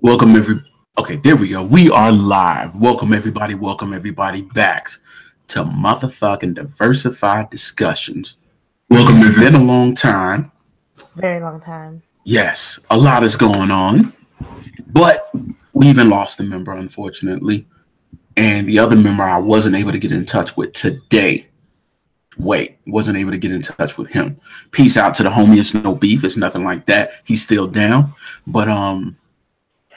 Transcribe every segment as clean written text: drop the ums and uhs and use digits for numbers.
Welcome Okay, there we go. We are live. Welcome everybody. Welcome everybody back to motherfucking Diversified Discussions. Welcome. It's been a long time. Very long time. Yes, a lot is going on, but we even lost a member, unfortunately, and the other member I wasn't able to get in touch with today. Wasn't able to get in touch with him. Peace out to the homie. It's no beef. It's nothing like that. He's still down, but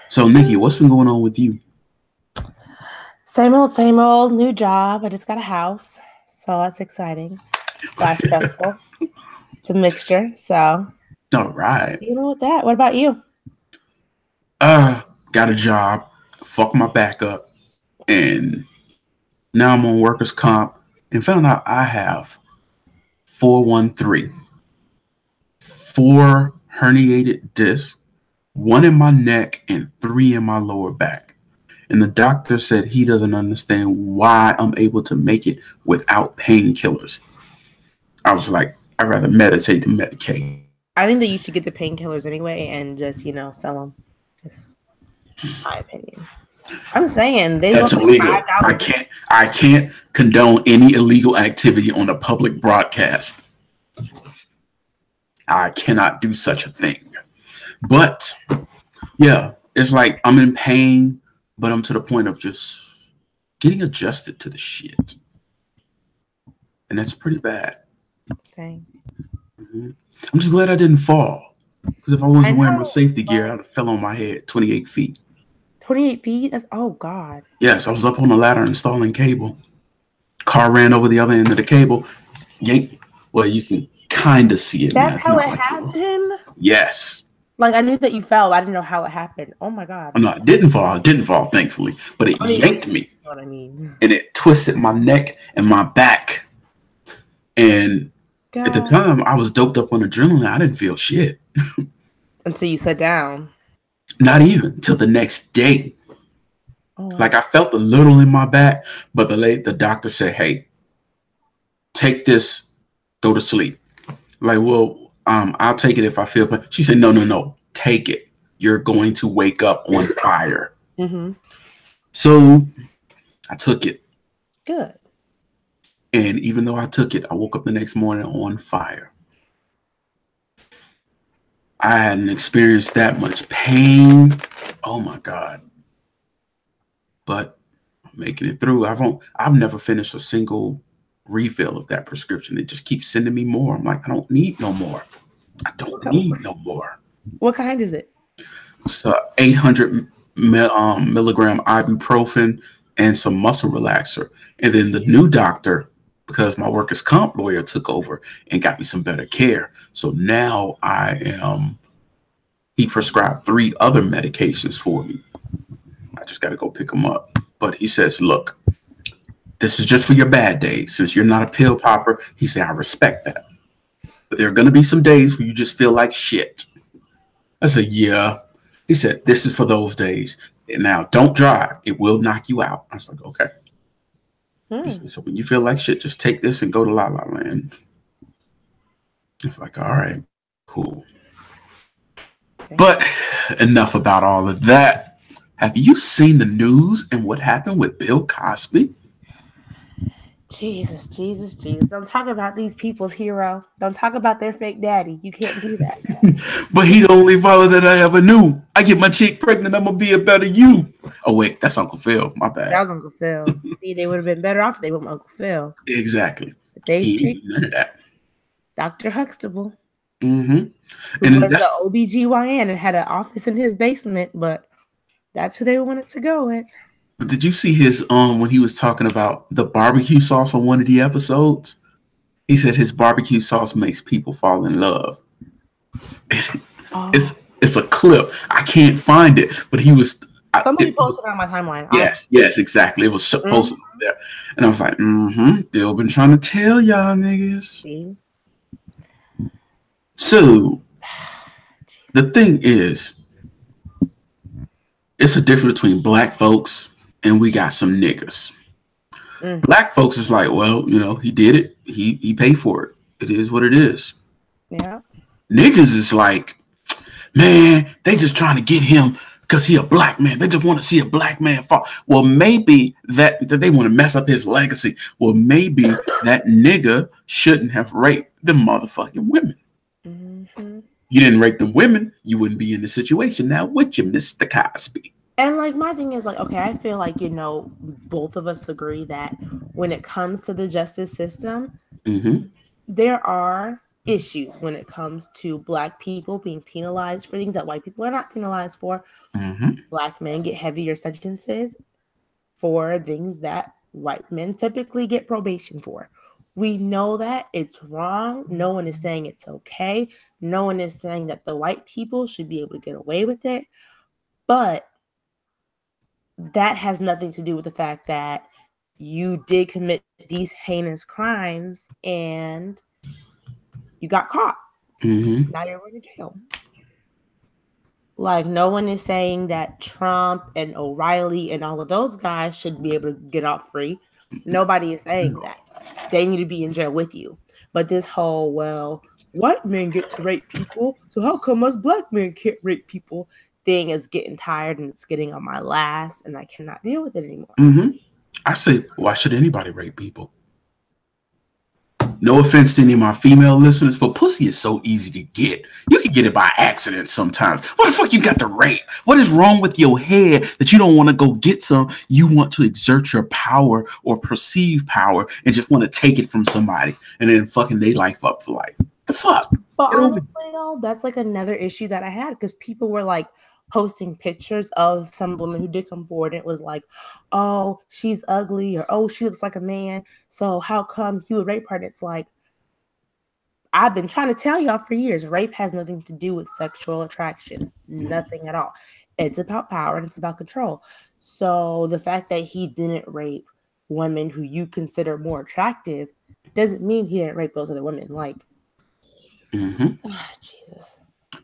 So, Nikki, what's been going on with you? Same old, new job. I just got a house, so that's exciting. That's stressful. It's a mixture, so. All right. You know with that. What about you? Got a job, fucked my back up, and now I'm on workers' comp and found out I have 413, 4 herniated discs, 1 in my neck and 3 in my lower back. And the doctor said he doesn't understand why I'm able to make it without painkillers. I was like, I'd rather meditate than medicate. I think that you should get the painkillers anyway and just, sell them. Just my opinion. I'm saying that's illegal. I can't condone any illegal activity on a public broadcast. I cannot do such a thing. But yeah, it's like I'm in pain, but I'm to the point of just getting adjusted to the shit. And that's pretty bad. Dang. Mm-hmm. I'm just glad I didn't fall. Because if I wasn't wearing my safety gear, I'd have fell on my head 28 feet. 28 feet? Oh, God. Yes, I was up on the ladder installing cable. Car ran over the other end of the cable. Well, you can kind of see it. That's how it happened? Yes. Like, I knew that you fell. I didn't know how it happened. Oh, my God. No, I didn't fall, thankfully. But it yanked me. You know what I mean? And it twisted my neck and my back. And at the time, I was doped up on adrenaline. I didn't feel shit. Until you sat down. Not even till the next day. Oh. Like, I felt a little in my back, but the doctor said, hey, take this, go to sleep. Like, well, I'll take it if I feel pain. She said, no, take it. You're going to wake up on fire. Mm-hmm. So I took it. Good. And even though I took it, I woke up the next morning on fire. I hadn't experienced that much pain. Oh my God. But I'm making it through. I've never finished a single refill of that prescription. It just keeps sending me more. I'm like, I don't need no more. I don't need no more. What kind is it? It's 800 milligram ibuprofen and some muscle relaxer. And then the new doctor, because my workers' comp lawyer took over and got me some better care. So now he prescribed 3 other medications for me. I just got to go pick them up. But he says, look, this is just for your bad days. Since you're not a pill popper, he said, I respect that. But there are going to be some days where you just feel like shit. I said, yeah. He said, this is for those days. And now don't drive. It will knock you out. I was like, okay. So when you feel like shit, just take this and go to La La Land. It's like, all right, cool. Okay. But enough about all of that. Have you seen the news and what happened with Bill Cosby? Jesus. Don't talk about these people's hero. Don't talk about their fake daddy. You can't do that. But he the only father that I ever knew. I get my chick pregnant, I'm going to be a better you. Oh, wait, that's Uncle Phil. My bad. That was Uncle Phil. See, they would have been better off if they went with Uncle Phil. Exactly. He didn't none of that. Dr. Huxtable. Mm-hmm. And was the OBGYN and had an office in his basement, but that's who they wanted to go with. But did you see his when he was talking about the barbecue sauce on one of the episodes? He said his barbecue sauce makes people fall in love. Oh. It's a clip. I can't find it, but he was. Somebody posted on my timeline. Yes, exactly. It was posted there, and I was like, Bill been trying to tell y'all niggas. See? So the thing is, it's a difference between black folks and we got some niggas. Black folks is like, well, he did it. He paid for it. It is what it is. Yeah. Niggas is like, man, they just trying to get him because he a black man. They just want to see a black man fall. Well, maybe that they want to mess up his legacy. Well, maybe that nigga shouldn't have raped the motherfucking women. Mm-hmm. You didn't rape the women, you wouldn't be in the situation now, would you, Mr. Cosby? And like my thing is like, okay, I feel like, both of us agree that when it comes to the justice system, Mm-hmm. there are issues when it comes to Black people being penalized for things that white people are not penalized for. Mm-hmm. Black men get heavier sentences for things that white men typically get probation for. We know that it's wrong. No one is saying it's okay. No one is saying that the white people should be able to get away with it. But that has nothing to do with the fact that you did commit these heinous crimes and you got caught. Mm-hmm. Now you're going to jail. Like, no one is saying that Trump and O'Reilly and all of those guys should be able to get off free. Nobody is saying that. They need to be in jail with you. But this whole, well, white men get to rape people, so how come us black men can't rape people thing is getting tired and it's getting on my last, and I cannot deal with it anymore. Mm-hmm. I say, why should anybody rape people? No offense to any of my female listeners, but pussy is so easy to get. You can get it by accident sometimes. What the fuck you got to rape? What is wrong with your head that you don't want to go get some? You want to exert your power or perceive power and just want to take it from somebody and then fucking their life up for life. The fuck? But honestly, though, that's like another issue that I had because people were like posting pictures of some woman who did come forward. And it was like, oh, she's ugly, or oh, she looks like a man. So how come he would rape her? And it's like, I've been trying to tell y'all for years, rape has nothing to do with sexual attraction, nothing at all. It's about power and it's about control. So the fact that he didn't rape women who you consider more attractive doesn't mean he didn't rape those other women. Like, Jesus.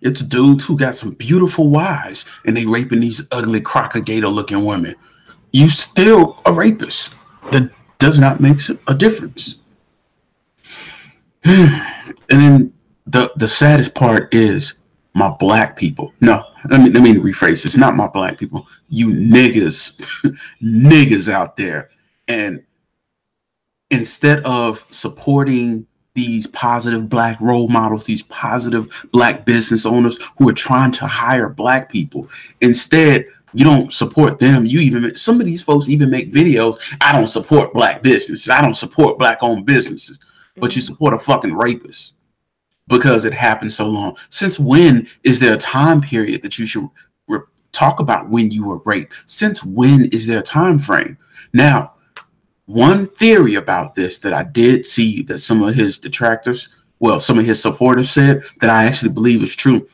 It's dudes who got some beautiful wives and they raping these ugly crocodile looking women. You still a rapist. That does not make a difference. And then the saddest part is my black people. No, let me rephrase this. Not my black people. You niggas, niggas out there. And instead of supporting these positive black role models, these positive black business owners who are trying to hire black people, instead you don't support them. You even some of these folks even make videos. I don't support black businesses. I don't support black owned businesses. But you support a fucking rapist because it happened so long. Since when is there a time period that you should talk about when you were raped? Since when is there a time frame? Now, one theory about this that I did see that some of his detractors, well, some of his supporters said that I actually believe is true,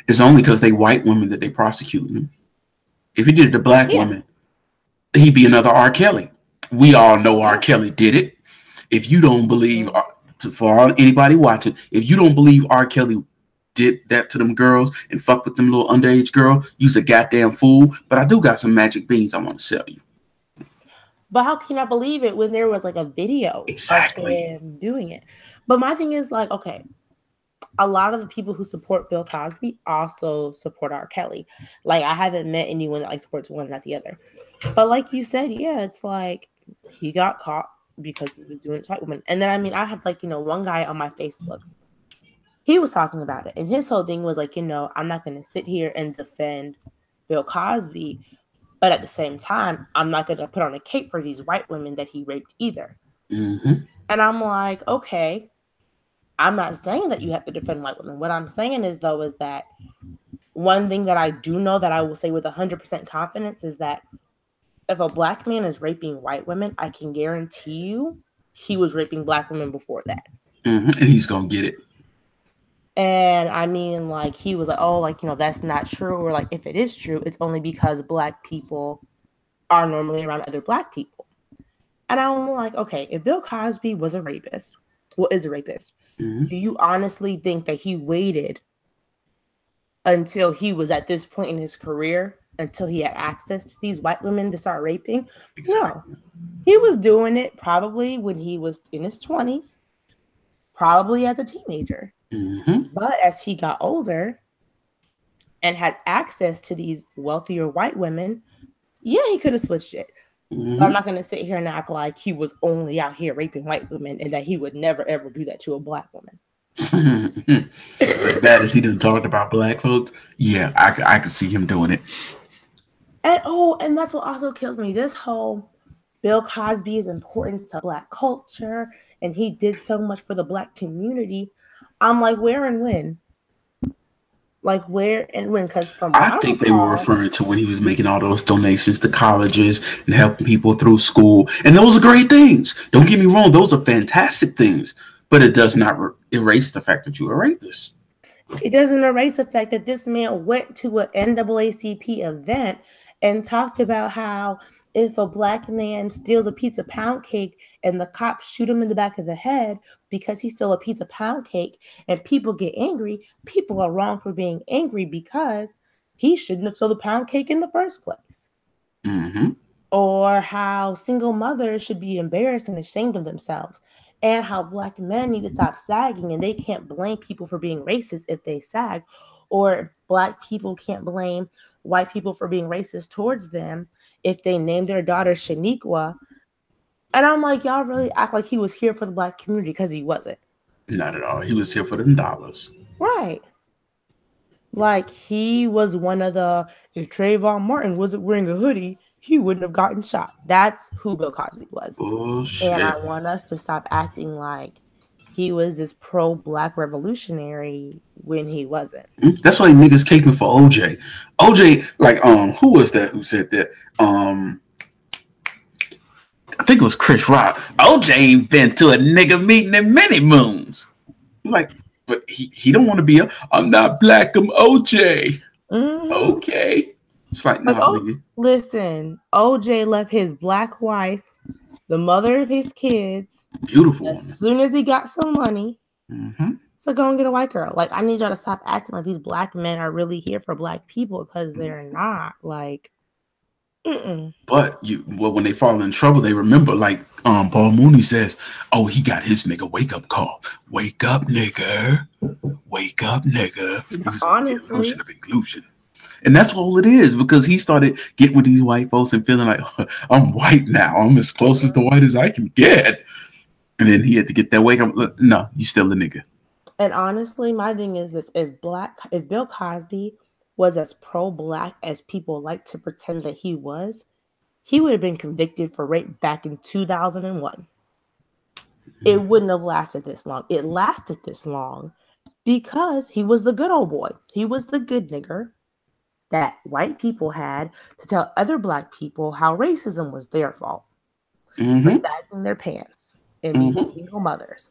is only because they white women that they prosecuting him. If he did it to black women, he'd be another R. Kelly. We all know R. Kelly did it. If you don't believe, for anybody watching, if you don't believe R. Kelly did that to them girls and fuck with them little underage girl, you's a goddamn fool. But I do got some magic beans I want to sell you. But how can I believe it when there was like a video exactly of him doing it? But my thing is like, okay, a lot of the people who support Bill Cosby also support R. Kelly. Like, I haven't met anyone that like supports one, not the other. But like you said, yeah, it's like he got caught because he was doing it to white women. And then, I mean, I had like, one guy on my Facebook. He was talking about it. And his whole thing was like, I'm not going to sit here and defend Bill Cosby. But at the same time, I'm not going to put on a cape for these white women that he raped either. Mm-hmm. And I'm like, okay, I'm not saying that you have to defend white women. What I'm saying is, though, is that one thing that I do know that I will say with 100% confidence is that if a black man is raping white women, I can guarantee you he was raping black women before that. Mm-hmm. And he's going to get it. And I mean, like, he was like, oh, like, that's not true. Or like, if it is true, it's only because black people are normally around other black people. And I'm like, okay, if Bill Cosby was a rapist, is a rapist, mm-hmm. do you honestly think that he waited until he was at this point in his career, until he had access to these white women to start raping? Exactly. No. He was doing it probably when he was in his 20s, probably as a teenager. Mm-hmm. But as he got older, and had access to these wealthier white women, yeah, he could have switched it. But I'm not going to sit here and act like he was only out here raping white women and that he would never ever do that to a black woman. As bad as he done talked about black folks, yeah, I can see him doing it. And that's what also kills me. This whole Bill Cosby is important to black culture and he did so much for the black community. I'm like, where and when? Like where and when? Because from what I think they were referring to when he was making all those donations to colleges and helping people through school, and those are great things. Don't get me wrong; those are fantastic things. But it does not erase the fact that you're a rapist. It doesn't erase the fact that this man went to an NAACP event and talked about how if a black man steals a piece of pound cake and the cops shoot him in the back of the head because he stole a piece of pound cake and people get angry, people are wrong for being angry because he shouldn't have stole the pound cake in the first place. Mm-hmm. Or how single mothers should be embarrassed and ashamed of themselves. And how black men need to stop sagging and they can't blame people for being racist if they sag. Or black people can't blame white people for being racist towards them if they name their daughter Shaniqua. And I'm like, y'all really act like he was here for the black community because he wasn't. Not at all. He was here for them dollars. Right. Like he was one of the, if Trayvon Martin wasn't wearing a hoodie, he wouldn't have gotten shot. That's who Bill Cosby was. Bullshit. And I want us to stop acting like he was this pro-black revolutionary when he wasn't. That's why niggas caping for OJ. OJ, like, who was that who said that? I think it was Chris Rock. OJ ain't been to a nigga meeting in many moons. Like, but he don't want to be I'm not black, I'm OJ. Mm-hmm. Okay. It's like, no, nigga. Listen, OJ left his black wife, the mother of his kids, beautiful as soon as he got some money, so go and get a white girl. Like, I need y'all to stop acting like these black men are really here for black people because they're not. Like, But when they fall in trouble, they remember, like Paul Mooney says, oh, he got his nigga wake up call. Wake up, nigga. Wake up, nigga. It was honestly the illusion of inclusion. And that's all it is, because he started getting with these white folks and feeling like, I'm white now. I'm as close as to white as I can get. And then he had to get that wake up. No, you still a nigga. And honestly, my thing is this: if Bill Cosby was as pro-black as people like to pretend that he was, he would have been convicted for rape back in 2001. It wouldn't have lasted this long. It lasted this long because he was the good old boy. He was the good nigger that white people had to tell other black people how racism was their fault for sagging their pants and being single mothers.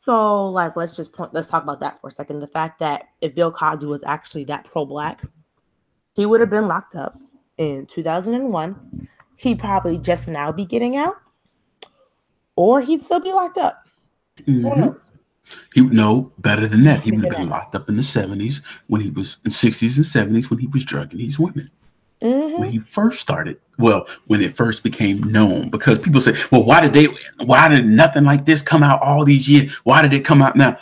So, like, let's talk about that for a second. The fact that if Bill Cosby was actually that pro-black, he would have been locked up in 2001. He'd probably just now be getting out, or he'd still be locked up. He would know better than that. He would have been locked up in the 70s when he was in 60s and 70s when he was drugging these women. When he first started, when it first became known, because people say, well, why did nothing like this come out all these years? Why did it come out now?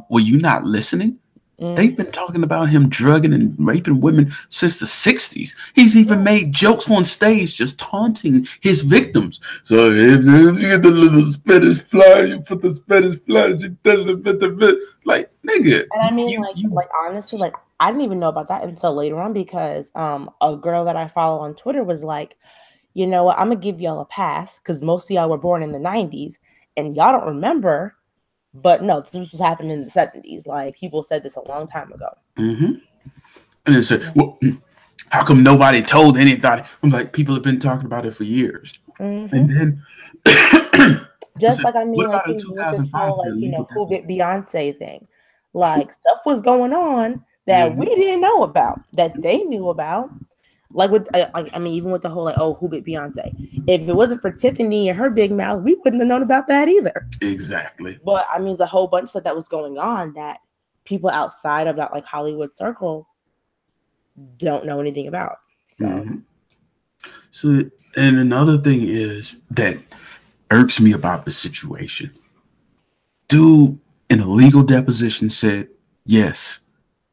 Were you not listening? They've been talking about him drugging and raping women since the 60s. He's even made jokes on stage just taunting his victims. So if you get the little Spanish fly, you put the Spanish fly, you touch the bit. Like, nigga. And I mean, like honestly, like, I didn't even know about that until later on, because a girl that I follow on Twitter was like, you know what, I'm going to give y'all a pass because most of y'all were born in the 90s and y'all don't remember. But no, this was happening in the 70s. Like, people said this a long time ago. And they said, well, how come nobody told anybody? I'm like, people have been talking about it for years. And then just like, I mean, like, with this whole, like, you know, who bit Beyonce thing. Like, stuff was going on that we didn't know about, that they knew about. Like, with, I mean, even with the whole, like, oh, who bit Beyonce? If it wasn't for Tiffany and her big mouth, we wouldn't have known about that either. Exactly. But, I mean, there's a whole bunch of stuff that was going on that people outside of that, like, Hollywood circle don't know anything about. So, and another thing is that irks me about the situation. Dude, in a legal deposition, said, yes,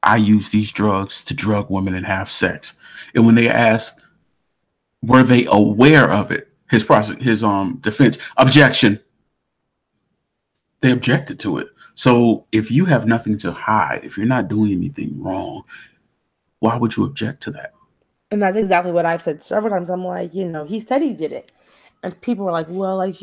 I use these drugs to drug women and have sex. And when they asked, were they aware of it? His defense, objection. They objected to it. So if you have nothing to hide, if you're not doing anything wrong, why would you object to that? And that's exactly what I've said several times. I'm like, he said he did it. And people were like, well, like,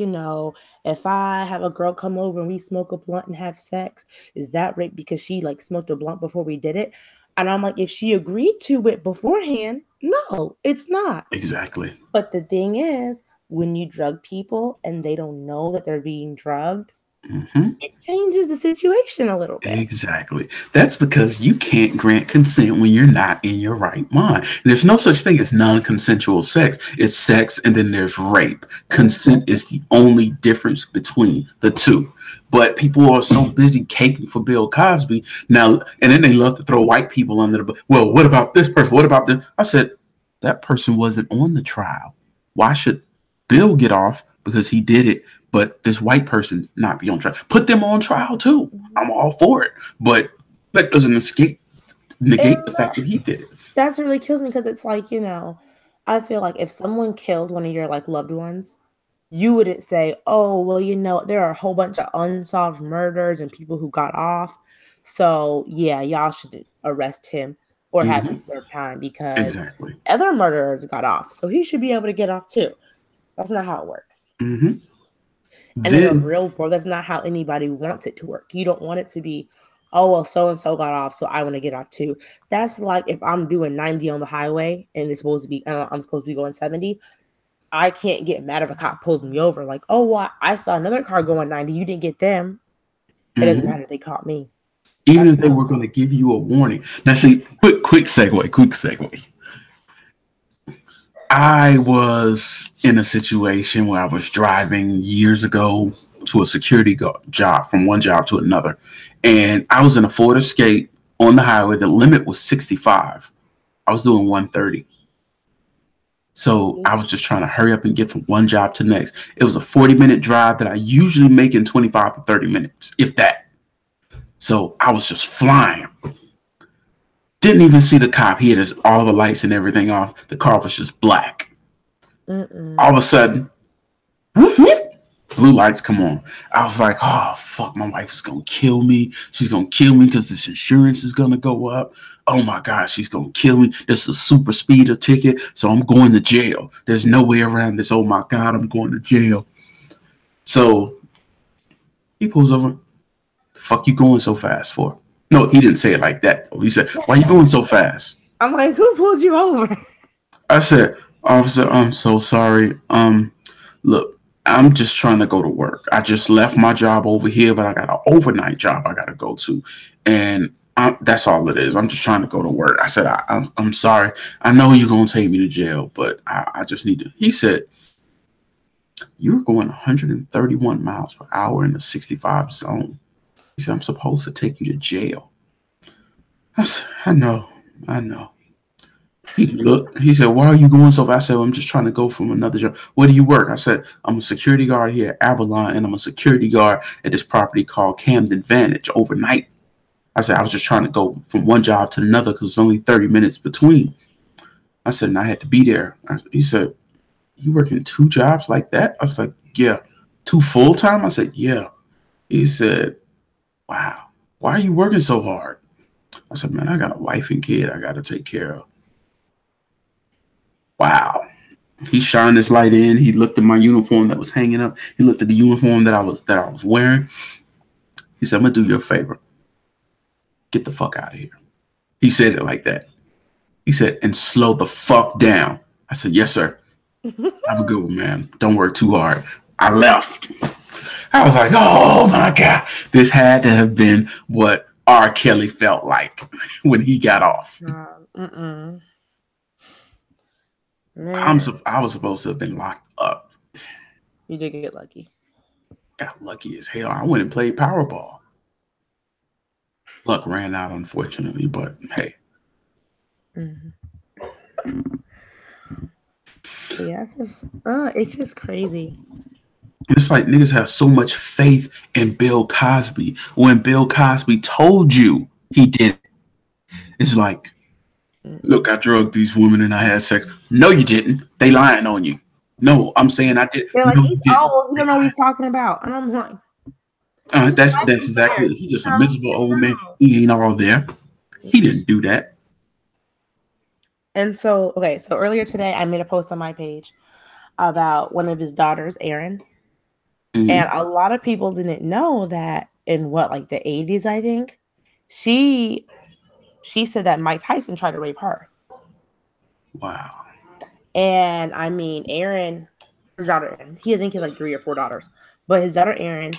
if I have a girl come over and we smoke a blunt and have sex, is that rape because she like smoked a blunt before we did it? And I'm like, if she agreed to it beforehand, no, it's not. Exactly. But the thing is, when you drug people and they don't know that they're being drugged, it changes the situation a little bit. Exactly. That's because you can't grant consent when you're not in your right mind. And there's no such thing as non-consensual sex. It's sex and then there's rape. Consent is the only difference between the two. But people are so busy caping for Bill Cosby now, and then they love to throw white people under the. Well, what about this person? What about this? I said that person wasn't on the trial. Why should Bill get off because he did it, but this white person not be on trial? Put them on trial too. I'm all for it, but that doesn't negate the fact that he did it. That's what really kills me, because it's like, I feel like if someone killed one of your like loved ones, you wouldn't say, oh, well, there are a whole bunch of unsolved murders and people who got off. So yeah, y'all should arrest him or have him serve time, because other murderers got off. So he should be able to get off too. That's not how it works. And in the real world, that's not how anybody wants it to work. You don't want it to be, oh, well, so-and-so got off, so I want to get off too. That's like if I'm doing 90 on the highway and it's supposed to be, I'm supposed to be going 70. I can't get mad if a cop pulls me over. Like, oh, well, I saw another car going 90. You didn't get them. It doesn't matter if they caught me. Even if they were going to give you a warning. Now, see, quick segue. I was in a situation where I was driving years ago to a security job, from one job to another. And I was in a Ford Escape on the highway. The limit was 65. I was doing 130. So I was just trying to hurry up and get from one job to the next. It was a 40-minute drive that I usually make in 25 to 30 minutes, if that. So I was just flying. Didn't even see the cop. He had all the lights and everything off. The car was just black. All of a sudden, whoop, whoop, blue lights come on. I was like, oh, fuck, my wife is going to kill me. She's going to kill me because this insurance is going to go up. Oh, my God, she's going to kill me. This is a super speeder ticket, so I'm going to jail. There's no way around this. Oh, my God, I'm going to jail. So he pulls over. The fuck you going so fast for? No, he didn't say it like that. He said, why are you going so fast? I'm like, who pulled you over? I said, officer, I'm so sorry. Look, I'm just trying to go to work. I just left my job over here, but I got an overnight job I got to go to. And that's all it is. I'm just trying to go to work. I said, I'm sorry. I know you're going to take me to jail, but I just need to. He said, you're going 131 miles per hour in the 65 zone. He said, I'm supposed to take you to jail. I said, I know. He looked. He said, why are you going so fast? I said, well, I'm just trying to go from another job. Where do you work? I said, I'm a security guard here at Avalon, and I'm a security guard at this property called Camden Vantage overnight. I said, I was just trying to go from one job to another because it's only 30 minutes between. I said, and I had to be there. He said, you working 2 jobs like that? I was like, yeah. 2 full-time? I said, yeah. He said, wow, why are you working so hard? I said, man, I got a wife and kid I got to take care of. Wow. He shined his light in. He looked at my uniform that was hanging up. He looked at the uniform that I was wearing. He said, I'm going to do you a favor. Get the fuck out of here. He said it like that. He said, and slow the fuck down. I said, yes, sir. Have a good one, man. Don't work too hard. I left. I was like, oh, my God. This had to have been what R. Kelly felt like when he got off. I was supposed to have been locked up. You did get lucky. Got lucky as hell. I went and played Powerball. Luck ran out, unfortunately, but hey. Yeah, it's just crazy. It's like niggas have so much faith in Bill Cosby when Bill Cosby told you he did it. It's like, look, I drugged these women and I had sex. No, you didn't. They lying on you. No, I'm saying I did. They're like, No, you didn't. oh, you don't know what he's talking about. And I'm like, That's exactly it. He's just a miserable old man. He ain't all there. He didn't do that. And so, okay, so earlier today, I made a post on my page about one of his daughters, Erin. Mm-hmm. And a lot of people didn't know that in like the 80s, I think, she said that Mike Tyson tried to rape her. Wow. And I mean, Erin, his daughter, Erin, I think he has like 3 or 4 daughters, but his daughter, Erin,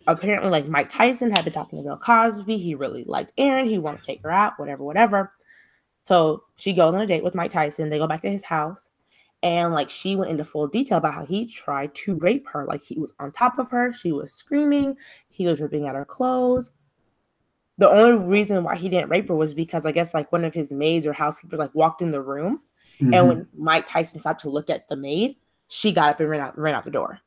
apparently like Mike Tyson had been talking to Bill Cosby. He really liked Erin. He wanted to take her out, whatever. So she goes on a date with Mike Tyson. They go back to his house. And like she went into full detail about how he tried to rape her. Like he was on top of her. She was screaming. He was ripping at her clothes. The only reason why he didn't rape her was because I guess like one of his maids or housekeepers like walked in the room. Mm-hmm. And when Mike Tyson stopped to look at the maid, she got up and ran out the door.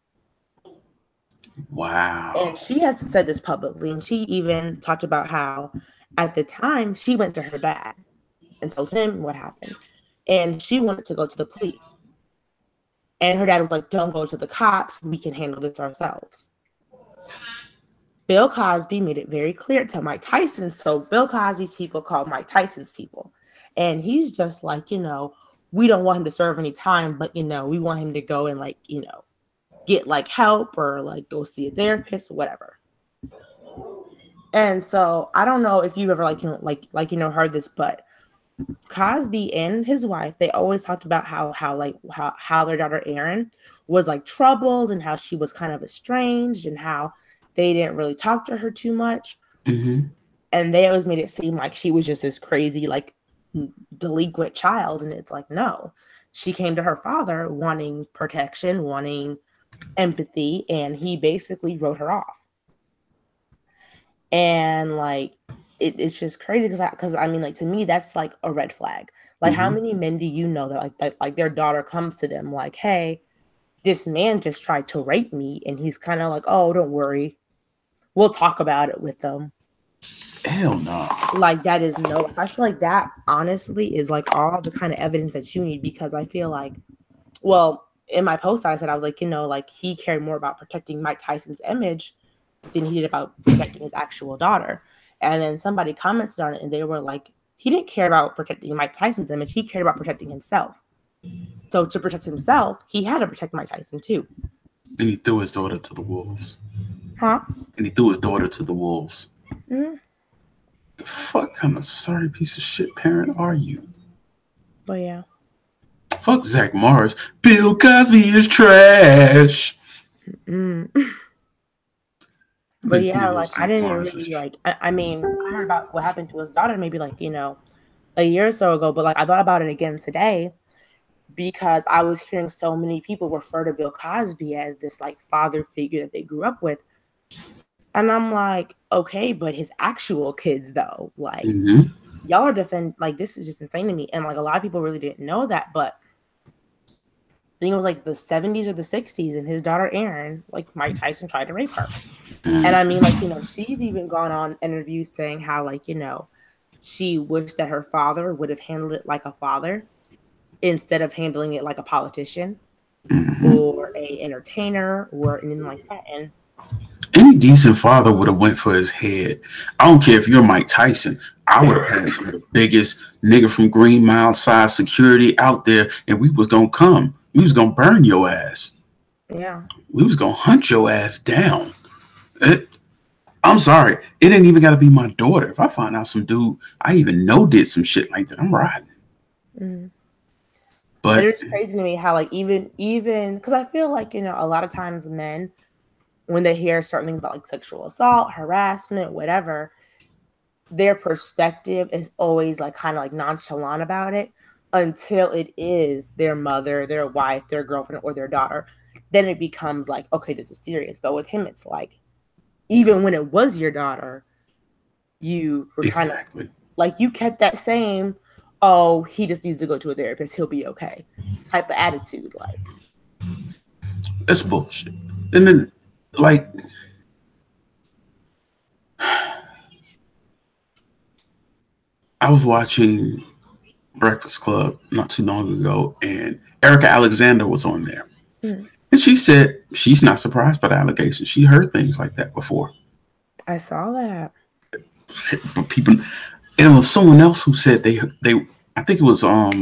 Wow. And she has said this publicly. And she even talked about how at the time she went to her dad and told him what happened. And she wanted to go to the police. And her dad was like, don't go to the cops. We can handle this ourselves. Bill Cosby made it very clear to Mike Tyson. So Bill Cosby's people called Mike Tyson's people. And he's just like, we don't want him to serve any time, but, we want him to go and like, get like help or like go see a therapist or whatever. And so I don't know if you've ever heard this, but Cosby and his wife, they always talked about how their daughter Erin was like troubled and how she was kind of estranged and how they didn't really talk to her too much. Mm-hmm. And they always made it seem like she was just this crazy, like delinquent child. And it's like, no, she came to her father wanting protection, wanting empathy, and he basically wrote her off. And like, it's just crazy because I mean, like, to me, that's like a red flag. Like, how many men do you know that like their daughter comes to them like, hey, this man just tried to rape me, and he's kind of like, oh, don't worry, we'll talk about it with them. Hell no. Like, that is no. I feel like that honestly is like all the kind of evidence that you need, because I feel like, well, in my post I said I was like, like he cared more about protecting Mike Tyson's image than he did about protecting his actual daughter. And then somebody commented on it and they were like, he didn't care about protecting Mike Tyson's image. He cared about protecting himself. So to protect himself, he had to protect Mike Tyson too. And he threw his daughter to the wolves. Huh? And he threw his daughter to the wolves. Mm-hmm. The fuck kind of sorry piece of shit parent are you? But yeah. Fuck Zach Morris. Bill Cosby is trash. Mm-hmm. But yeah, like I didn't really like. I mean, I heard about what happened to his daughter maybe like a year or so ago. But like I thought about it again today because I was hearing so many people refer to Bill Cosby as this like father figure that they grew up with, and I'm like, okay, but his actual kids though, like y'all are like this is just insane to me, and like a lot of people really didn't know that, but. I think it was like the 70s or the 60s, and his daughter Erin, like Mike Tyson tried to rape her. And I mean, like, she's even gone on interviews saying how, like, she wished that her father would have handled it like a father instead of handling it like a politician or a entertainer or anything like that. And any decent father would have went for his head. I don't care if you're Mike Tyson. I would have had some of the biggest nigga from Green Mile side security out there, and we was gonna come. We was gonna burn your ass. Yeah. We was gonna hunt your ass down. I'm sorry. It ain't even gotta be my daughter. If I find out some dude I even know did some shit like that, I'm riding. Mm-hmm. But it's crazy to me how like even because I feel like a lot of times men, when they hear certain things about like sexual assault, harassment, whatever, their perspective is always like kind of like nonchalant about it until it is their mother, their wife, their girlfriend, or their daughter. Then it becomes like, okay, this is serious. But with him, it's like, even when it was your daughter, you were kind of like, you kept that same, oh, he just needs to go to a therapist, he'll be okay type of attitude. Like, that's bullshit. And then, like, I was watching Breakfast Club not too long ago, and Erica Alexander was on there. Mm. And she said she's not surprised by the allegations. She heard things like that before. I saw that. But people, it was someone else who said they I think it was Hold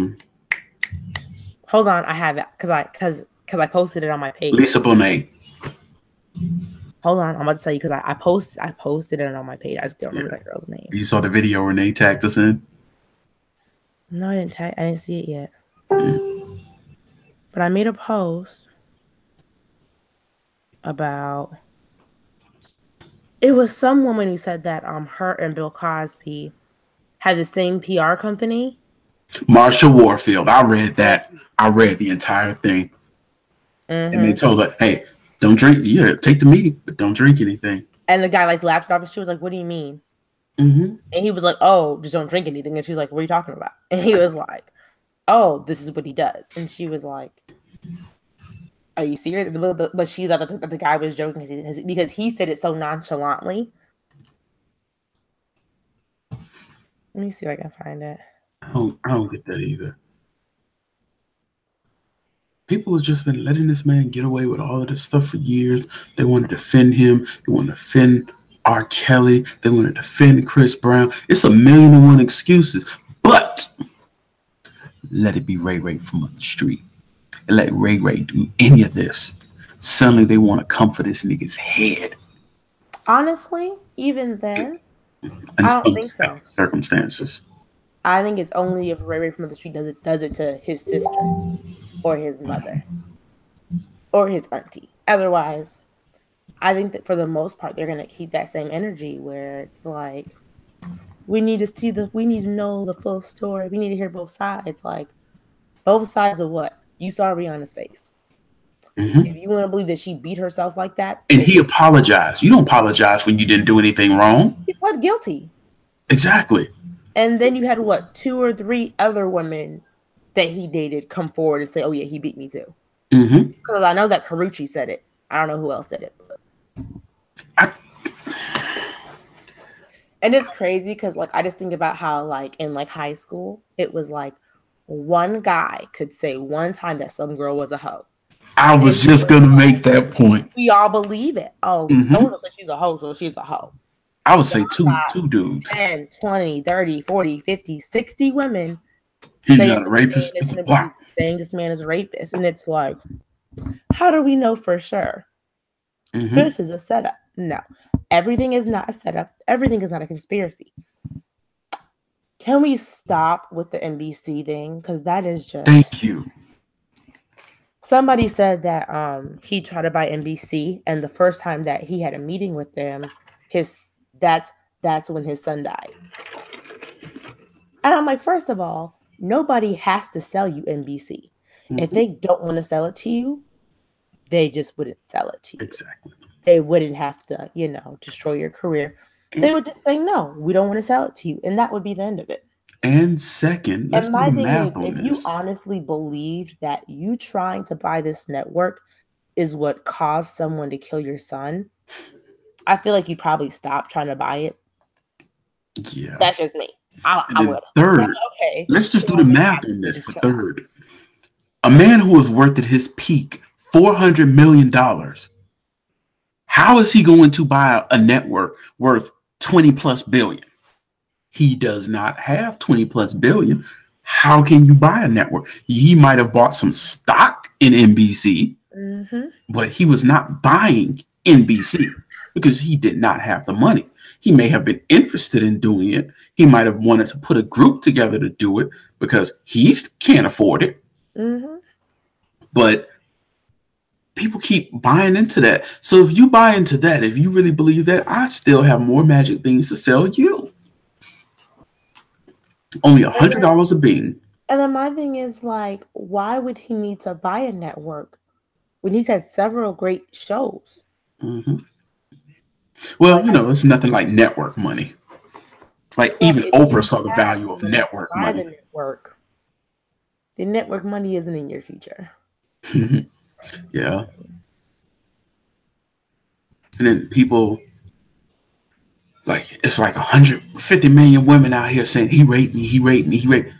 on, I have it because I posted it on my page. Lisa Bonet. Hold on, I'm about to tell you because I posted it on my page. I just don't remember that girl's name. You saw the video Renee tagged us in? No, I didn't see it yet. But I made a post about. It was some woman who said that her and Bill Cosby had the same PR company. Marsha Warfield. I read that. I read the entire thing. And they told her, hey, don't drink. Yeah, take the meeting, but don't drink anything. And the guy like laughed off and she was like, what do you mean? And he was like, oh, just don't drink anything. And she's like, what are you talking about? And he was like, oh, this is what he does. And she was like, are you serious? But she thought that the guy was joking because he said it so nonchalantly. Let me see if I can find it. I don't get that either. People have just been letting this man get away with all of this stuff for years. They want to defend him. They want to defend R. Kelly. They want to defend Chris Brown. It's 1,000,001 excuses. But let it be Ray Ray from up the street. And let Ray Ray do any of this. Suddenly they want to come for this nigga's head. Honestly, even then, I don't think so. Circumstances. I think it's only if Ray Ray from up the street does it to his sister or his mother or his auntie. Otherwise, I think that for the most part, they're going to keep that same energy where it's like, we need to know the full story. We need to hear both sides. Like, both sides of what? You saw Rihanna's face. If you want to believe that she beat herself like that. And he apologized. You don't apologize when you didn't do anything wrong. He pled guilty. Exactly. And then you had what? 2 or 3 other women that he dated come forward and say, oh yeah, he beat me too. Because I know that Karuchi said it. I don't know who else said it. And it's crazy because like I just think about how like in like high school, it was like one guy could say one time that some girl was a hoe. I was just going to make that point. We all believe it. Oh, someone will say she's a hoe, so she's a hoe. I would say two dudes. 10, 20, 30, 40, 50, 60 women. He's not a rapist. It's a plot. Saying this man is a rapist. And it's like, how do we know for sure? This is a setup. No, everything is not a setup. Everything is not a conspiracy. Can we stop with the NBC thing? Because that is just... Thank you. Somebody said that he tried to buy NBC, and the first time that he had a meeting with them, that's when his son died. And I'm like, first of all, nobody has to sell you NBC. If they don't want to sell it to you, they just wouldn't sell it to you. Exactly. They wouldn't have to, destroy your career. They would just say, no, we don't want to sell it to you. And that would be the end of it. And second, let's do the math on this. If you honestly believe that you trying to buy this network is what caused someone to kill your son, I feel like you'd probably stop trying to buy it. Yeah. That's just me. I would. Third, okay. Let's just do the math on this for third. A man who was worth at his peak $400 million. How is he going to buy a network worth 20 plus billion? He does not have 20 plus billion. How can you buy a network? He might have bought some stock in NBC, but he was not buying NBC because he did not have the money. He may have been interested in doing it. He might have wanted to put a group together to do it because he can't afford it. But people keep buying into that. So if you buy into that, if you really believe that, I still have more magic things to sell you. Only $100 a bean. And then my thing is like, why would he need to buy a network when he's had several great shows? Well, it's nothing like network money. Like even Oprah saw the value of network money. The network money isn't in your future. Yeah. And then people Like it's like 150 million women out here saying he raped me, he raped me, he raped.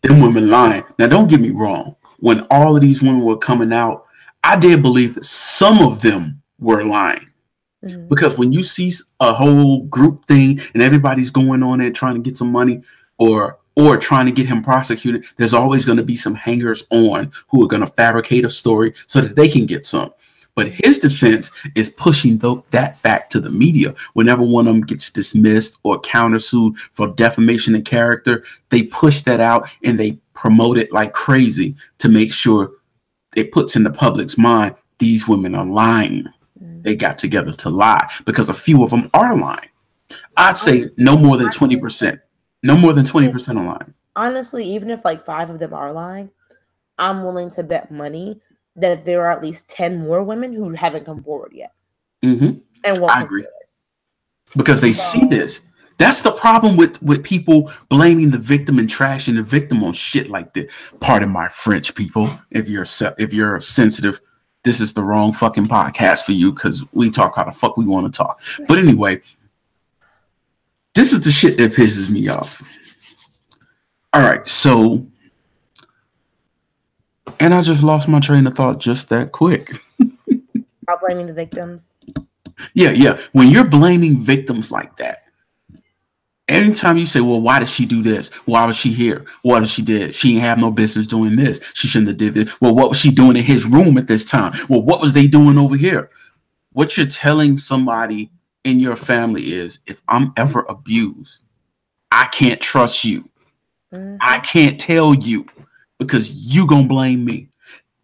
Them women lying. Now, don't get me wrong. When all of these women were coming out, I did believe that some of them were lying. Mhm. Because when you see a whole group thing and everybody's going on there trying to get some money or trying to get him prosecuted, there's always going to be some hangers on who are going to fabricate a story so that they can get some. But his defense is pushing that fact to the media. Whenever one of them gets dismissed or countersued for defamation of character, they push that out and they promote it like crazy to make sure it puts in the public's mind these women are lying. They got together to lie because a few of them are lying. I'd say no more than 20%. No more than 20% are lying. Honestly, even if like 5 of them are lying, I'm willing to bet money that there are at least 10 more women who haven't come forward yet. Mm-hmm. And won't I come agree. forward. Because they see this. That's the problem with people blaming the victim and trashing the victim on shit like this. Pardon my French, people. If you're sensitive, this is the wrong fucking podcast for you because we talk how the fuck we want to talk. But anyway, this is the shit that pisses me off. All right, so, and I just lost my train of thought just that quick. About blaming the victims. Yeah. When you're blaming victims like that, anytime you say, well, why did she do this? Why was she here? What did she did? She didn't have no business doing this. She shouldn't have did this. Well, what was she doing in his room at this time? Well, what was they doing over here? What you're telling somebody in your family is, if I'm ever abused, I can't trust you. Mm-hmm. I can't tell you because you gonna blame me.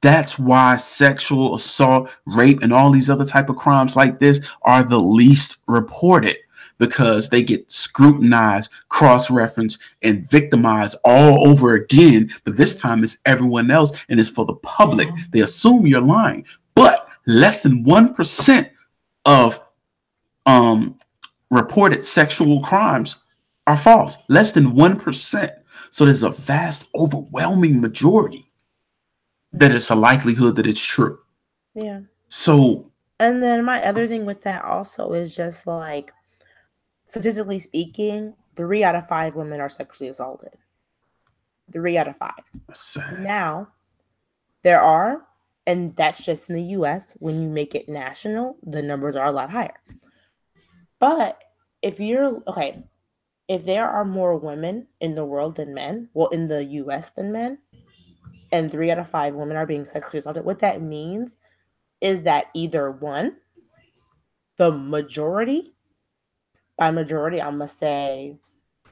That's why sexual assault, rape, and all these other type of crimes like this are the least reported because they get scrutinized, cross-referenced, and victimized all over again. But this time it's everyone else and it's for the public. They assume you're lying. But less than 1% of reported sexual crimes are false. Less than 1%. So there's a vast, overwhelming majority that it's a likelihood that it's true. Yeah. So. And then my other thing with that also is just like, statistically speaking, 3 out of 5 women are sexually assaulted. 3 out of 5. Now, there are, and that's just in the US, when you make it national, the numbers are a lot higher. But if there are more women in the world than men, well, in the US than men, and 3 out of 5 women are being sexually assaulted, what that means is that either one, the majority, by majority, I'm going to say,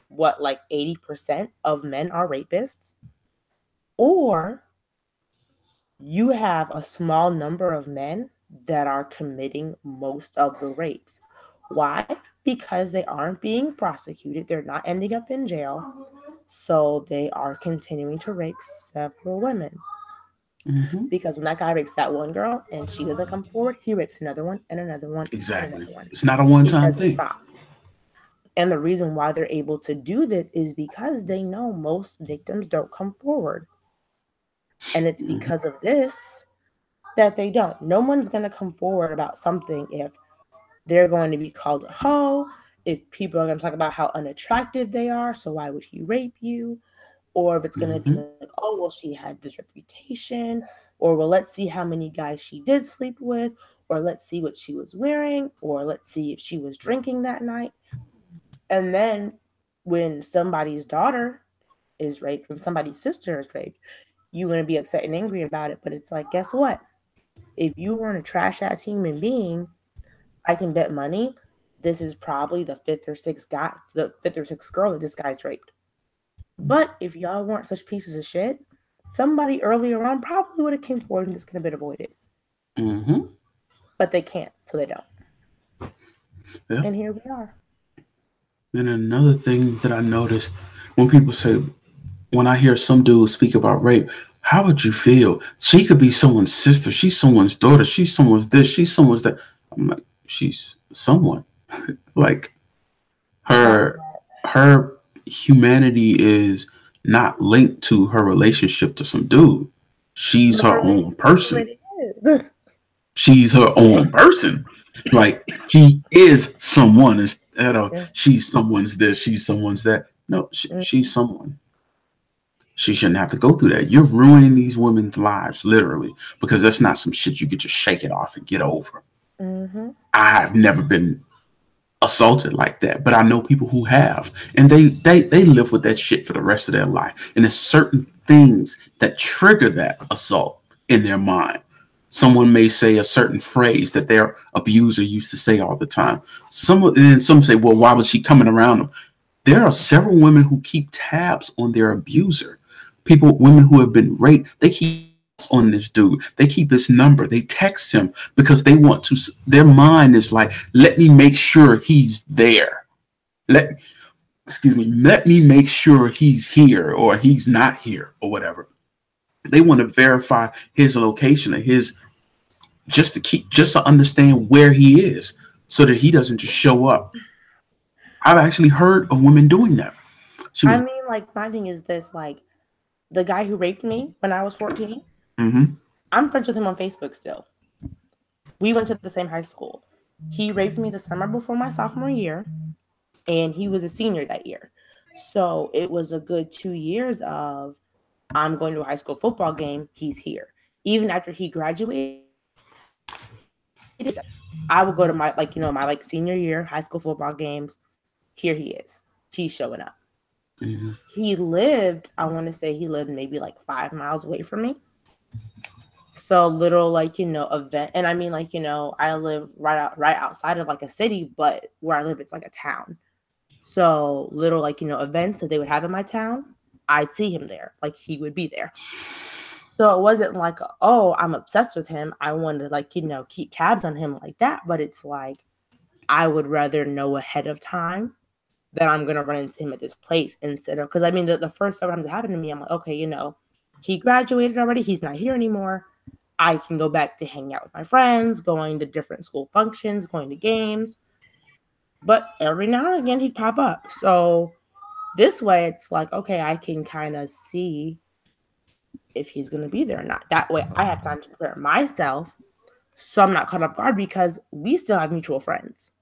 like 80% of men are rapists, or you have a small number of men that are committing most of the rapes. Why? Because they aren't being prosecuted. They're not ending up in jail. So they are continuing to rape several women. Mm-hmm. Because when that guy rapes that one girl and she doesn't come forward, he rapes another one and another one. Exactly. And another one. It's not a one-time thing. Stop. And the reason why they're able to do this is because they know most victims don't come forward. And it's because of this that they don't. No one's going to come forward about something if they're going to be called a hoe, if people are going to talk about how unattractive they are, so why would he rape you? Or if it's going to be like, oh, well, she had this reputation, or well, let's see how many guys she did sleep with, or let's see what she was wearing, or let's see if she was drinking that night. And then when somebody's daughter is raped, when somebody's sister is raped, you're going to be upset and angry about it. But it's like, guess what? If you weren't a trash-ass human being, I can bet money this is probably the fifth or sixth girl that this guy's raped. But if y'all weren't such pieces of shit, somebody earlier on probably would have came forward and this could have been avoided. Mm-hmm. But they can't, so they don't. Yeah. And here we are. Then another thing that I noticed when people say, when I hear some dude speak about rape, how would you feel? She could be someone's sister. She's someone's daughter. She's someone's this. She's someone's that. I'm like, she's someone. Like her humanity is not linked to her relationship to some dude. She's her own person. She's her own person. Like, he is someone. You know, she's someone's this, she's someone's that. No, she's someone. She shouldn't have to go through that. You're ruining these women's lives, literally, because that's not some shit you could just shake it off and get over. I've never been assaulted like that, but I know people who have, and they live with that shit for the rest of their life. And there's certain things that trigger that assault in their mind. Someone may say a certain phrase that their abuser used to say all the time. Some say, well, why was she coming around them? There are several women who keep tabs on their abuser. Women who have been raped, they keep on this dude. They keep his number. They text him because they want to. Their mind is like, let me make sure he's there. Let me make sure he's here or he's not here or whatever. They want to verify his location or his just to understand where he is so that he doesn't just show up. I've actually heard of women doing that. I mean, like, my thing is this, like, the guy who raped me when I was 14, I'm friends with him on Facebook still. We went to the same high school. He raped me the summer before my sophomore year, and he was a senior that year. So it was a good 2 years of, I'm going to a high school football game, he's here. Even after he graduated, I would go to my senior year high school football games. Here he is. He's showing up. He lived, I want to say he lived maybe like 5 miles away from me. So little event. And I mean, I live right outside of like a city, but where I live, it's like a town. So little events that they would have in my town, I'd see him there. Like he would be there. So it wasn't like, oh, I'm obsessed with him. I wanted to keep tabs on him like that. But it's like, I would rather know ahead of time that I'm going to run into him at this place instead of, because I mean, the first several times it happened to me, I'm like, okay, he graduated already. He's not here anymore. I can go back to hanging out with my friends, going to different school functions, going to games. But every now and again, he'd pop up. So this way, it's like, okay, I can kind of see if he's going to be there or not. That way, I have time to prepare myself so I'm not caught off guard because we still have mutual friends.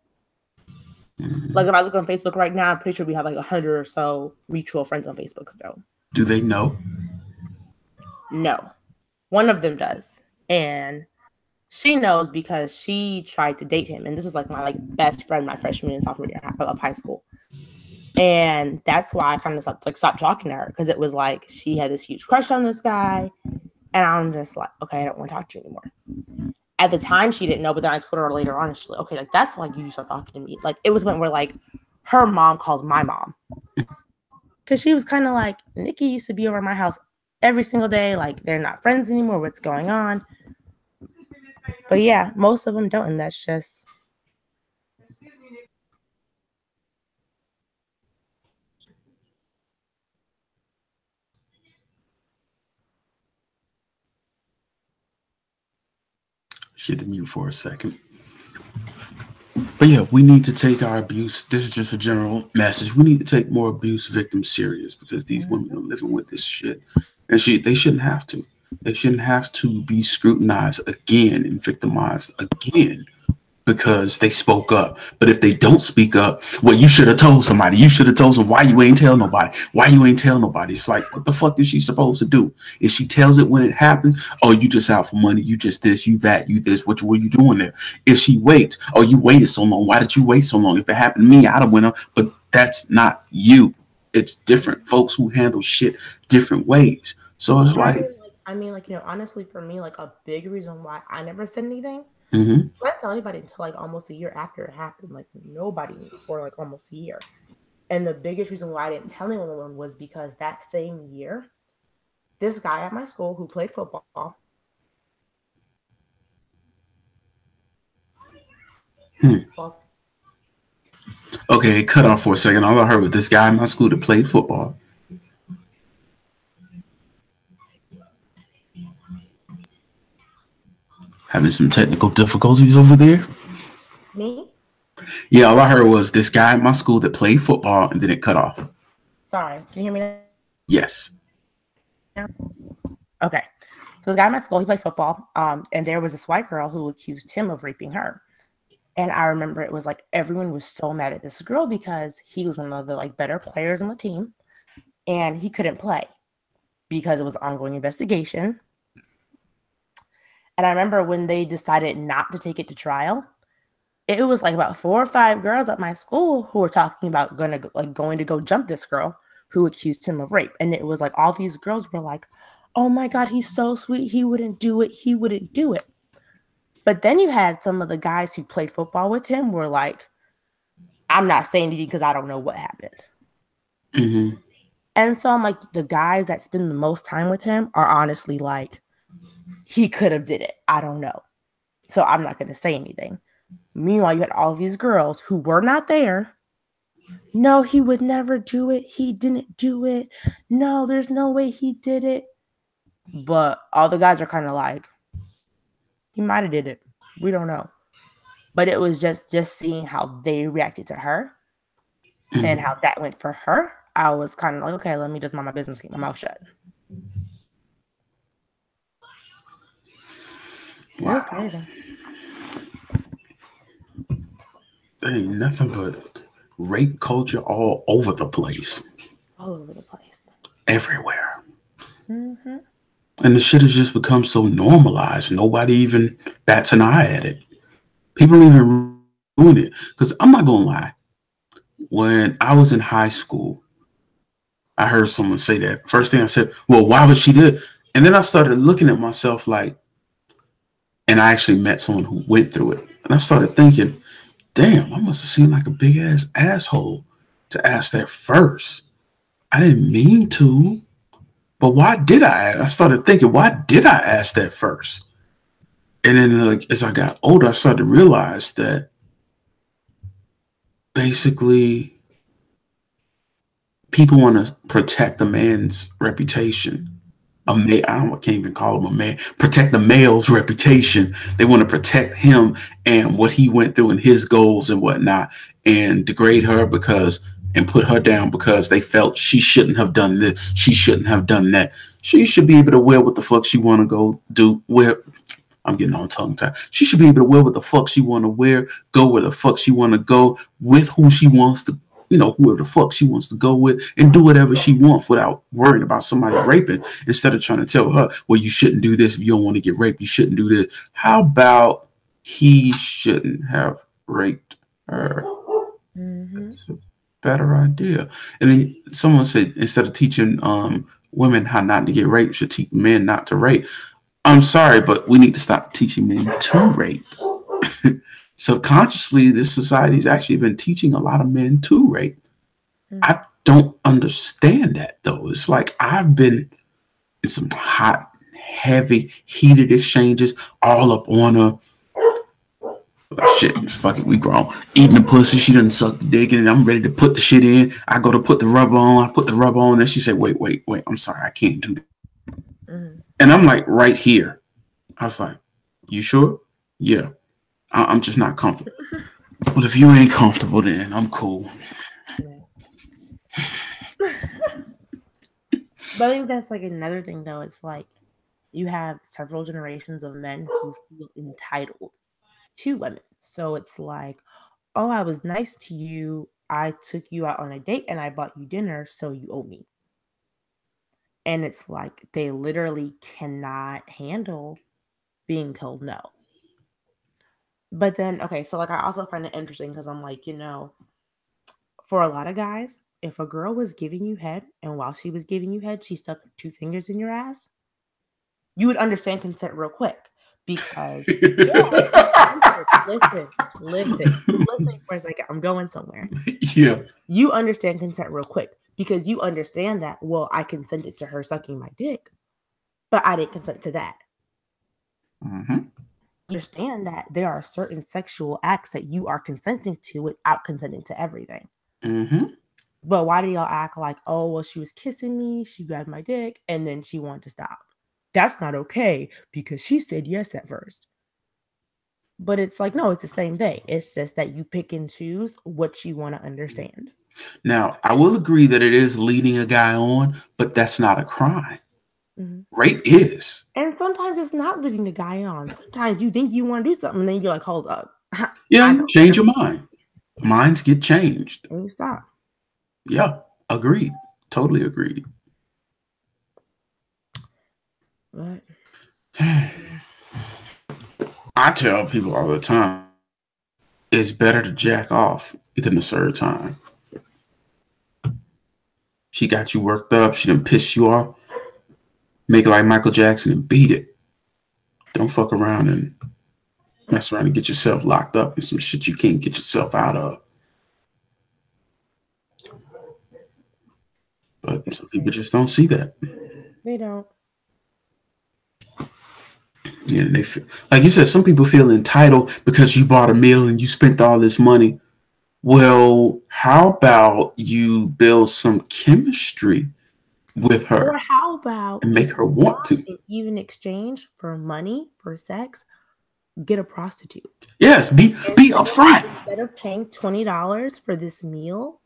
Like if I look on Facebook right now, I'm pretty sure we have like 100 or so mutual friends on Facebook still. Do they know? No. One of them does. And she knows because she tried to date him. And this was like my best friend my freshman and sophomore year of high school. And that's why I kind of stopped talking to her because it was like she had this huge crush on this guy. And I'm just like, okay, I don't want to talk to you anymore. At the time, she didn't know, but then I told her later on, and she's like, okay, that's why you start talking to me. Like, it was when her mom called my mom. Because she was kind of like, Nikki used to be over at my house every single day. Like, they're not friends anymore. What's going on? But yeah, most of them don't, and that's just... Hit the mute for a second. But yeah, we need to take our abuse. This is just a general message. We need to take more abuse victims serious because these women are living with this shit, and they shouldn't have to. They shouldn't have to be scrutinized again and victimized again because they spoke up. But if they don't speak up, well, you should have told somebody. You should have told them why you ain't tell nobody. Why you ain't tell nobody? It's like, what the fuck is she supposed to do? If she tells it when it happens, oh, you just out for money. You just this, you that, you this. What were you doing there? If she waits, oh, you waited so long. Why did you wait so long? If it happened to me, I'd have went up. But that's not you. It's different folks who handle shit different ways. So it's like, honestly, for me, a big reason why I never said anything. Mm-hmm. I didn't tell anybody until almost a year after it happened. Nobody knew for almost a year. And the biggest reason why I didn't tell anyone was because that same year, this guy at my school who played football. Okay, it cut off for a second. All I heard was this guy in my school that played football. Having some technical difficulties over there. Me? Yeah, all I heard was this guy at my school that played football, and then it cut off. Sorry, can you hear me now? Yes. Okay. So this guy at my school, he played football, and there was this white girl who accused him of raping her. And I remember it was like everyone was so mad at this girl because he was one of the like better players on the team and he couldn't play because it was an ongoing investigation. And I remember when they decided not to take it to trial, it was like about 4 or 5 girls at my school who were talking about going to go jump this girl who accused him of rape. And it was like all these girls were like, "Oh my God, he's so sweet. He wouldn't do it. He wouldn't do it." But then you had some of the guys who played football with him were like, "I'm not saying anything because I don't know what happened." Mm-hmm. And so I'm like, the guys that spend the most time with him are honestly like, he could have did it. I don't know. So I'm not going to say anything. Meanwhile, you had all of these girls who were not there. "No, he would never do it. He didn't do it. No, there's no way he did it." But all the guys are kind of like, he might have did it. We don't know. But it was just seeing how they reacted to her and how that went for her. I was kind of like, okay, let me just mind my business, keep my mouth shut. Wow. It was crazy. There ain't nothing but rape culture all over the place. All over the place. Everywhere. Mm-hmm. And the shit has just become so normalized. Nobody even bats an eye at it. People even ruin it. Because I'm not going to lie. When I was in high school, I heard someone say that. First thing I said, well, why would she do it? And then I started looking at myself like, and I actually met someone who went through it. And I started thinking, damn, I must have seemed like a big ass asshole to ask that first. I didn't mean to. But why did I started thinking, why did I ask that first? And then like, as I got older, I started to realize that basically people want to protect a man's reputation. I can't even call him a man. Protect the male's reputation. They want to protect him and what he went through and his goals and whatnot, and degrade her and put her down because they felt she shouldn't have done this. She shouldn't have done that. She should be able to wear what the fuck she want to go do. I'm getting on tongue tied. She should be able to wear what the fuck she want to wear, go where the fuck she want to go, with who she wants to, whoever the fuck she wants to go with, and do whatever she wants without worrying about somebody raping, instead of trying to tell her, well, you shouldn't do this if you don't want to get raped. You shouldn't do this. How about he shouldn't have raped her? Mm-hmm. That's a better idea. And then someone said, instead of teaching women how not to get raped, should teach men not to rape. I'm sorry, but we need to stop teaching men to rape. Subconsciously, this society has actually been teaching a lot of men to rape. Mm-hmm. I don't understand that, though. It's like I've been in some hot, heavy, heated exchanges all up on her. Shit, fuck it, we grown. Eating the pussy, she done suck the dick, and I'm ready to put the shit in. I go to put the rubber on, and she said, wait, I'm sorry, I can't do that. Mm-hmm. And I'm like, right here. I was like, you sure? Yeah. I'm just not comfortable. Well, if you ain't comfortable, then I'm cool. But I think that's like another thing, though. It's like you have several generations of men who feel entitled to women. So it's like, oh, I was nice to you. I took you out on a date and I bought you dinner, so you owe me. And it's like they literally cannot handle being told no. But then, okay, so like I also find it interesting because I'm like, for a lot of guys, if a girl was giving you head and while she was giving you head, she stuck 2 fingers in your ass, you would understand consent real quick because listen for a second. I'm going somewhere. Yeah. You understand consent real quick because you understand that, well, I consented to her sucking my dick, but I didn't consent to that. Mm-hmm. Understand that there are certain sexual acts that you are consenting to without consenting to everything. Mm-hmm. But why do y'all act like, oh, well, she was kissing me, she grabbed my dick, and then she wanted to stop? That's not okay because she said yes at first. But it's like, no, it's the same thing. It's just that you pick and choose what you want to understand. Now, I will agree that it is leading a guy on, but that's not a crime. Mm-hmm. Rape is. And sometimes it's not leading the guy on. Sometimes you think you want to do something, and then you're like, hold up. Yeah, I you don't change care. your mind. Minds get changed. Let me stop. Yeah, agreed. Totally agreed. But I tell people all the time, it's better to jack off than to serve time. She got you worked up. She done pissed you off. Make it like Michael Jackson and beat it. Don't fuck around and mess around and get yourself locked up in some shit you can't get yourself out of. But some people just don't see that. they don't. Yeah, they feel, like you said, some people feel entitled because you bought a meal and you spent all this money. Well, how about you build some chemistry with Or her how about and if make her you want want to? an even exchange for money, for sex, get a prostitute. Yes, be upfront. Instead of paying $20 for this meal,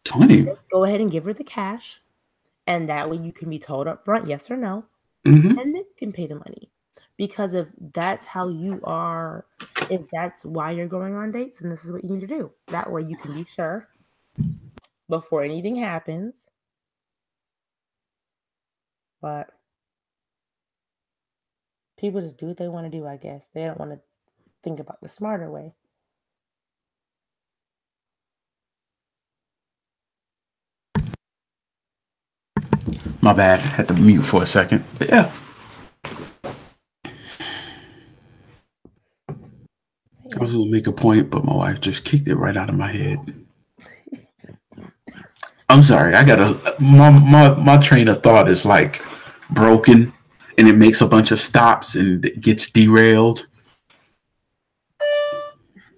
20. just go ahead and give her the cash. And that way you can be told up front, yes or no, Mm-hmm. and then you can pay the money. Because if that's how you are, if that's why you're going on dates, then this is what you need to do. That way you can be sure before anything happens. But people just do what they want to do, I guess. They don't want to think about the smarter way. My bad. Had to mute for a second. But yeah. I was gonna make a point, but my wife just kicked it right out of my head. I'm sorry. I gotta my train of thought is like broken and it makes a bunch of stops and it gets derailed.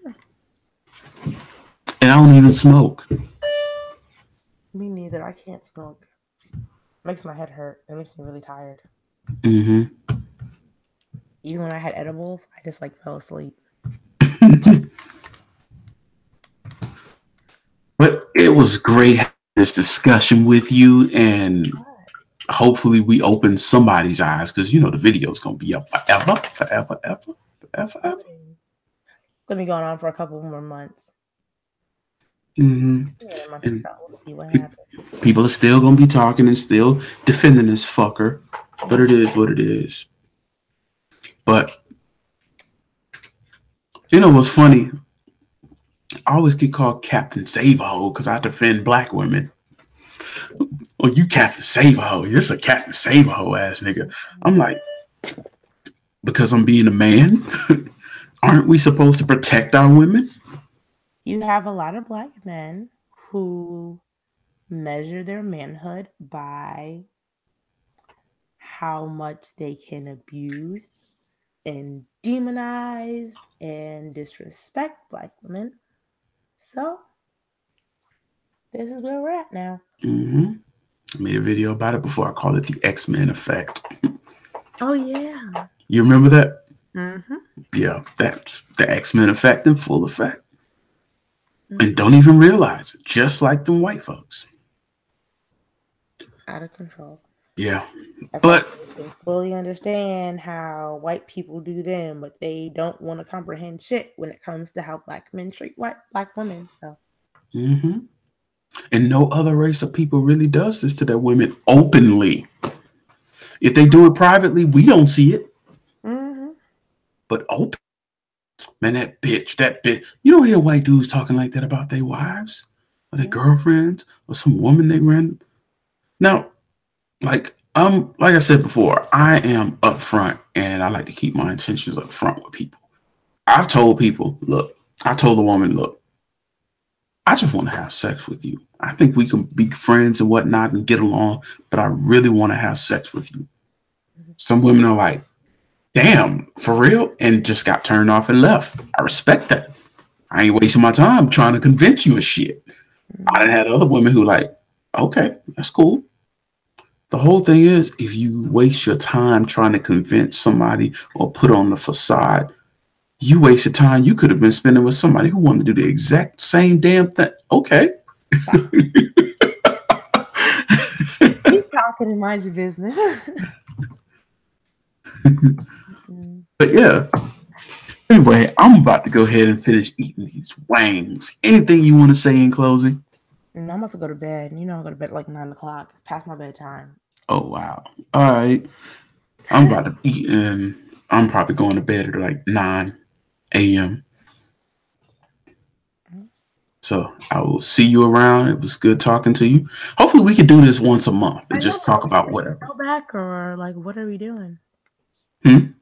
And I don't even smoke. Me neither. I can't smoke. It makes my head hurt. It makes me really tired. Mm-hmm. Even when I had edibles, I just like fell asleep. But it was great having this discussion with you, and hopefully we open somebody's eyes because you know the video is gonna be up forever, forever, ever, forever, ever. It's gonna be going on for a couple more months. Mm-hmm. Yeah, a month or And so. We'll see what happens. people are still gonna be talking and still defending this fucker, but it is what it is. But you know what's funny? I always get called Captain Save-A-Ho because I defend black women. Oh, you Captain Save-A-Ho. You're a Captain Save-A-Ho ass nigga. I'm like, because I'm being a man? Aren't we supposed to protect our women? You have a lot of black men who measure their manhood by how much they can abuse and demonize and disrespect black women. So this is where we're at now. Mm-hmm. I made a video about it before. I called it the X-Men effect. Oh yeah. You remember that? Mm-hmm. Yeah, that's the X-Men effect in full effect. Mm-hmm. And don't even realize it, just like them white folks. Out of control. Yeah. That's But they fully understand how white people do them, but they don't want to comprehend shit when it comes to how black men treat black women. So mm-hmm. And no other race of people really does this to their women openly. If they do it privately, we don't see it. mm-hmm. But open, man, that bitch. You don't hear white dudes talking like that about their wives or their girlfriends or some woman they ran. Now, like I said before, I am upfront and I like to keep my intentions up front with people. I've told people, look, I told a woman, look, I just want to have sex with you. I think we can be friends and whatnot and get along, but I really want to have sex with you. Some women are like, damn, for real? And just got turned off and left. I respect that. I ain't wasting my time trying to convince you of shit. I done had other women who like, okay, that's cool. The whole thing is, if you waste your time trying to convince somebody or put on the facade, you wasted time you could have been spending with somebody who wanted to do the exact same damn thing. Okay. Keep talking and mind your business. But yeah. anyway, I'm about to go ahead and finish eating these wangs. Anything you want to say in closing? No, I'm about to go to bed. You know, I go to bed like 9 o'clock. It's past my bedtime. Oh wow. All right. I'm about to eat and I'm probably going to bed at like 9 a.m. So I will see you around. It was good talking to you. Hopefully we can do this once a month and just talk about whatever. Show back or like what are we doing? Hmm?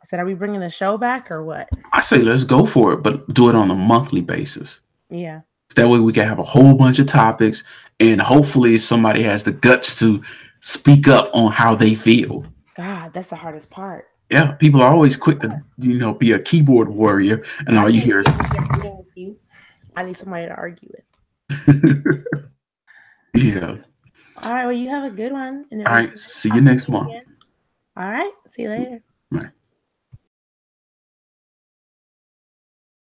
I said, are we bringing the show back or what? I say let's go for it, but do it on a monthly basis. Yeah. That way we can have a whole bunch of topics and hopefully somebody has the guts to speak up on how they feel. God, that's the hardest part. Yeah, people are always quick to, be a keyboard warrior and all you hear is I need somebody to argue with. yeah. All right, well, you have a good one. All right, see you next month. All right, see you later.